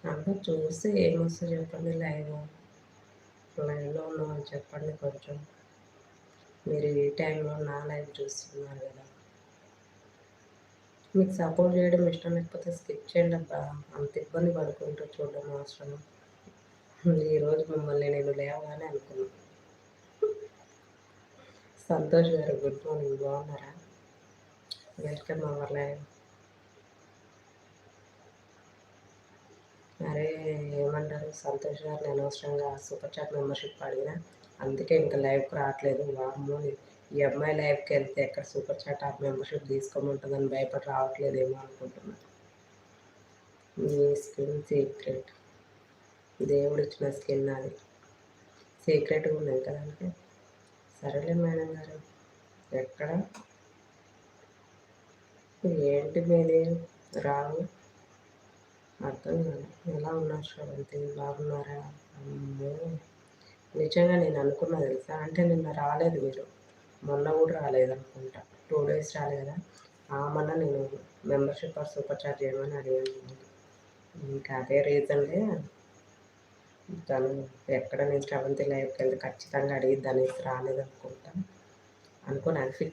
అంటే చూసి ఏమొస్తే చెప్పండి లైవ్‌లో ఉన్నామని చెప్పండి కొంచెం. మీరు ఈ టైంలో నా లైవ్ చూస్తున్నారు కదా! మీకు సపోర్ట్ చేయడం ఇష్టం లేకపోతే స్కిప్ చేయండబ్బా! అంత ఇబ్బంది పడుకుంటూ చూడడం అవసరమా? ఈరోజు మిమ్మల్ని నేను లేవగానే అనుకున్నా. సంతోష్ గారు గుడ్ మార్నింగ్ బాగున్నారా? Welcome our live. అరే ఏమంటారు సంతోష్ గారిని అనవసరంగా సూపర్ చాట్ మెంబర్షిప్ అడిగినా, అందుకే ఇంకా లైవ్‌కి రావట్లేదు. వామ్మో! ఈ అమ్మాయి లైవ్‌కి వెళ్తే ఎక్కడ సూపర్ చాట్ మెంబర్షిప్ తీసుకోమంటుందని భయపడి రావట్లేదేమో అనుకుంటున్నా. మీ స్కిన్ సీక్రెట్. దేవుడిచ్చిన స్కిన్ అది. సీక్రెట్‌గా ఉన్నది కదండీ! సరేలే మేడం గారు. ఎక్కడ? ఏంటి మీది రావు? అర్థం కాదు. ఎలా ఉన్నారు శ్రవంతి? బాగున్నారా? అమ్మో! నిజంగా నేను అనుకున్నా తెలుసా? అంటే నిన్న రాలేదు మీరు. మొన్న కూడా రాలేదనుకుంటా. 2 డేస్ రాలే కదా! మొన్న నేను మెంబర్‌షిప్ ఆర్ సూపర్ చాట్ చేయమని అడిగాను. ఇంకా అదే రీజన్‌లే తను ఎక్కడ నేను శ్రవంతి లైవ్‌కెళ్తే ఖచ్చితంగా అడిగిద్దనేసి రాలేదనుకుంటా. అనుకోని అది ఫిక్స్